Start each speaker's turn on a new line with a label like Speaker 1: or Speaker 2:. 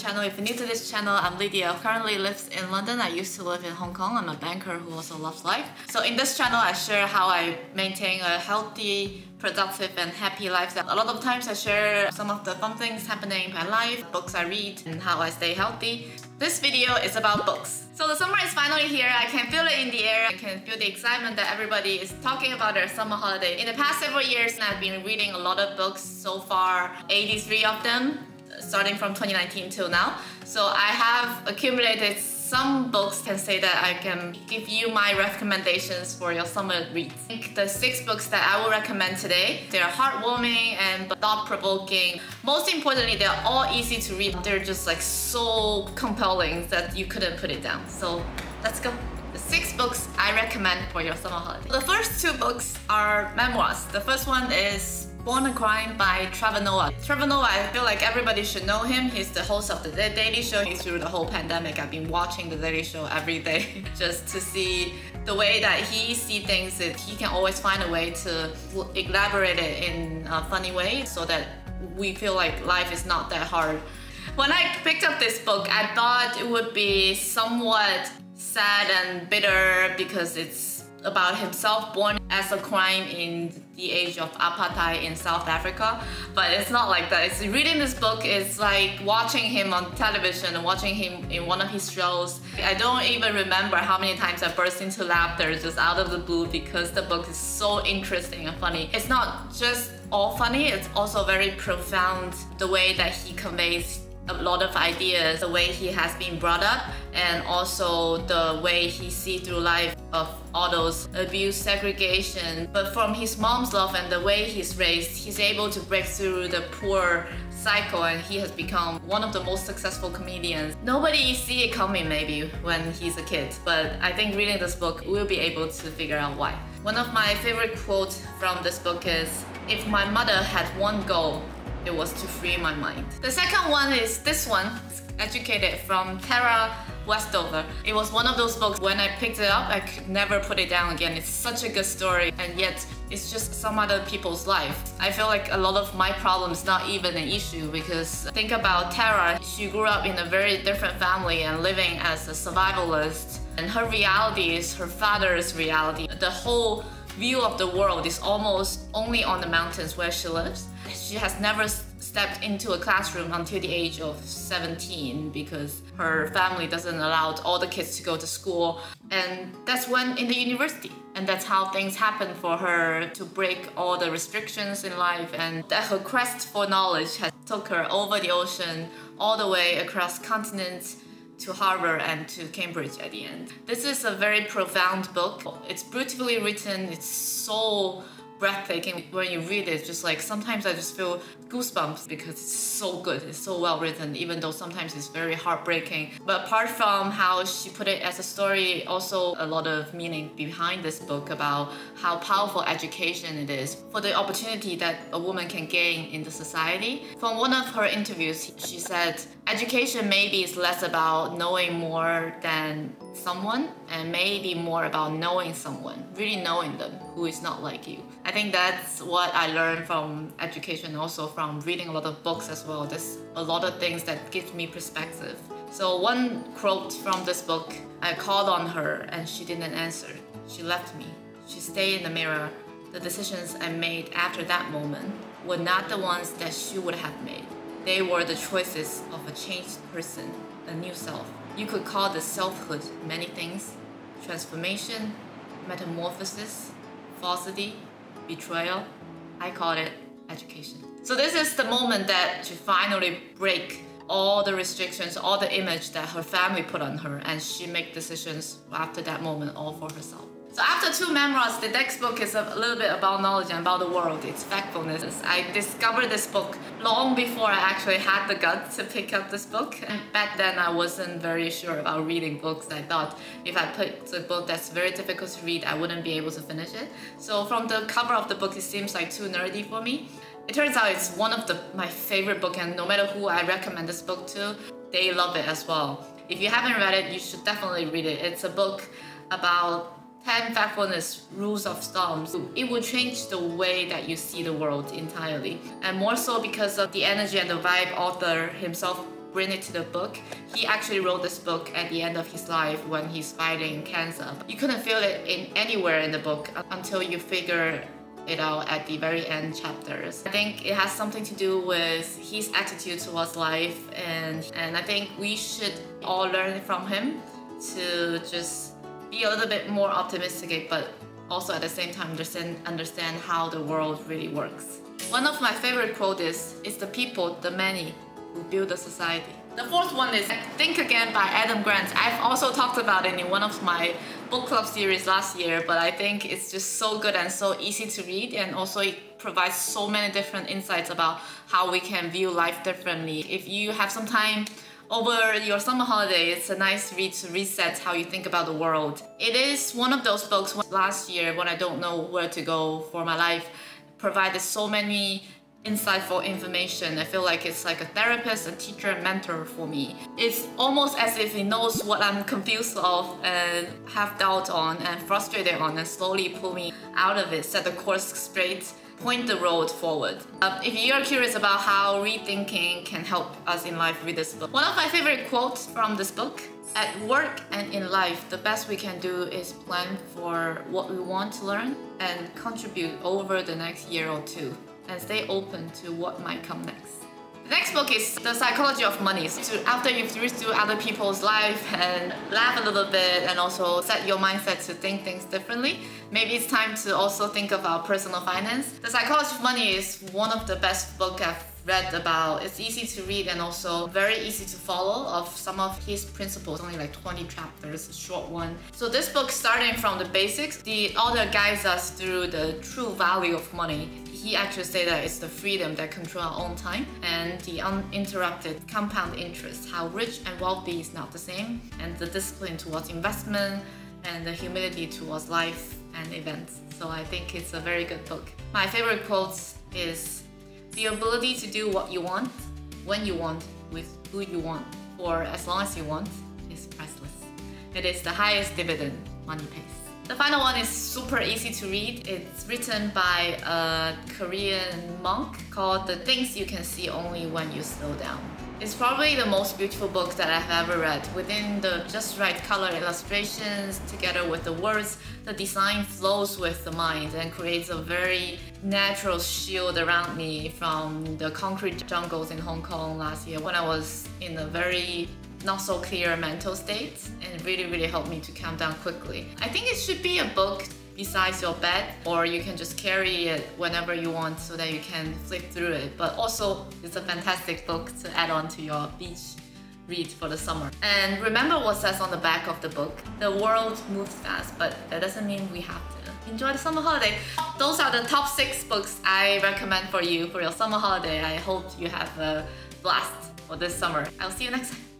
Speaker 1: channel. If you're new to this channel, I'm Lydia. I currently live in London. I used to live in Hong Kong. I'm a banker who also loves life. So in this channel, I share how I maintain a healthy, productive and happy lifestyle. A lot of times I share some of the fun things happening in my life, books I read, and how I stay healthy. This video is about books. So the summer is finally here. I can feel it in the air. I can feel the excitement that everybody is talking about their summer holiday. In the past several years, I've been reading a lot of books. So far, 83 of them, starting from 2019 till now. So I have accumulated some books. Can say that I can give you my recommendations for your summer reads. I think the 6 books that I will recommend today, they're heartwarming and thought-provoking. Most importantly, they're all easy to read. They're just like so compelling that you couldn't put it down. So let's go. The 6 books I recommend for your summer holiday. The first 2 books are memoirs. The first one is Born a Crime by Trevor Noah. Trevor Noah, I feel like everybody should know him. He's the host of The Daily Show. Through the whole pandemic, I've been watching The Daily Show every day just to see the way that he sees things. He can always find a way to elaborate it in a funny way so that we feel like life is not that hard. When I picked up this book, I thought it would be somewhat sad and bitter because it's about himself born as a crime in the age of apartheid in South Africa, but it's not like that. It's reading this book is like watching him on television and watching him in one of his shows. I don't even remember how many times I burst into laughter just out of the blue because the book is so interesting and funny. It's not just all funny, it's also very profound the way that he conveys a lot of ideas, the way he has been brought up, and also the way he sees through life of all those abuse, segregation. But from his mom's love and the way he's raised, he's able to break through the poor cycle and he has become one of the most successful comedians. Nobody see it coming maybe when he's a kid, but I think reading this book, we'll be able to figure out why. One of my favorite quotes from this book is, "If my mother had one goal, it was to free my mind." The second one is this one, Educated, from Tara Westover. It was one of those books, when I picked it up, I could never put it down again. It's such a good story, and yet it's just some other people's life. I feel like a lot of my problems not even an issue because think about Tara. She grew up in a very different family and living as a survivalist, and her reality is her father's reality. The whole view of the world is almost only on the mountains where she lives. She has never stepped into a classroom until the age of 17 because her family doesn't allow all the kids to go to school, and that's when in the university. And that's how things happen for her to break all the restrictions in life, and that her quest for knowledge has took her over the ocean, all the way across continents, to Harvard and to Cambridge at the end. This is a very profound book. It's beautifully written, it's so breathtaking. When you read it, just like sometimes I just feel goosebumps because it's so good, it's so well written, even though sometimes it's very heartbreaking. But apart from how she put it as a story, also a lot of meaning behind this book about how powerful education it is for the opportunity that a woman can gain in the society. From one of her interviews, she said, education maybe is less about knowing more than someone and maybe more about knowing someone, really knowing them, who is not like you. I think that's what I learned from education, also from reading a lot of books as well. There's a lot of things that gives me perspective. So one quote from this book, I called on her and she didn't answer. She left me. She stayed in the mirror. The decisions I made after that moment were not the ones that she would have made. They were the choices of a changed person, a new self. You could call this selfhood many things: transformation, metamorphosis, falsity, betrayal. I call it education. So this is the moment that she finally break all the restrictions, all the image that her family put on her, and she make decisions after that moment all for herself. So after 2 memoirs, the next book is a little bit about knowledge and about the world. It's Factfulness. I discovered this book long before I actually had the guts to pick up this book. And back then I wasn't very sure about reading books. I thought if I picked a book that's very difficult to read, I wouldn't be able to finish it. So from the cover of the book, it seems like too nerdy for me. It turns out it's one of my favorite books, and no matter who I recommend this book to, they love it as well. If you haven't read it, you should definitely read it. It's a book about 10 factfulness rules of thumbs. It will change the way that you see the world entirely. And more so because of the energy and the vibe author himself bring it to the book. He actually wrote this book at the end of his life when he's fighting cancer. You couldn't feel it anywhere in the book until you figure it out at the very end chapters. I think it has something to do with his attitude towards life, and I think we should all learn from him to just be a little bit more optimistic, but also at the same time understand how the world really works. One of my favorite quotes is, "It's the people, the many, who build the society." The fourth one is Think Again by Adam Grant. I've also talked about it in one of my book club series last year, but I think it's just so good and so easy to read, and also it provides so many different insights about how we can view life differently. If you have some time over your summer holiday, it's a nice read to reset how you think about the world. It is one of those books last year when I don't know where to go for my life, provided so many insightful information. I feel like it's like a therapist, a teacher, a mentor for me. It's almost as if he knows what I'm confused of and have doubt on and frustrated on, and slowly pull me out of it, set the course straight, point the road forward. If you're curious about how rethinking can help us in life, read this book. One of my favorite quotes from this book: "At work and in life, the best we can do is plan for what we want to learn and contribute over the next year or two, and stay open to what might come next." The next book is The Psychology of Money. So after you've read through other people's life and laugh a little bit and also set your mindset to think things differently, maybe it's time to also think about personal finance. The Psychology of Money is one of the best books I've read about. It's easy to read and also very easy to follow of some of his principles, only like 20 chapters, a short one. So this book, starting from the basics, the author guides us through the true value of money. He actually said that it's the freedom that control our own time and the uninterrupted compound interest, how rich and wealthy is not the same, and the discipline towards investment and the humility towards life and events. So I think it's a very good book. My favorite quote is, "The ability to do what you want, when you want, with who you want, for as long as you want, is priceless. It is the highest dividend money pays." The final one is super easy to read. It's written by a Korean monk called The Things You Can See Only When You Slow Down. It's probably the most beautiful book that I've ever read. Within the just right color illustrations, together with the words, the design flows with the mind and creates a very natural shield around me from the concrete jungles in Hong Kong last year when I was in a very not so clear mental state, and it really helped me to calm down quickly. I think it should be a book besides your bed, or you can just carry it whenever you want so that you can flip through it. But also, it's a fantastic book to add on to your beach read for the summer. And remember what says on the back of the book: the world moves fast, but that doesn't mean we have to enjoy the summer holiday. Those are the top 6 books I recommend for you for your summer holiday. I hope you have a blast for this summer. I'll see you next time.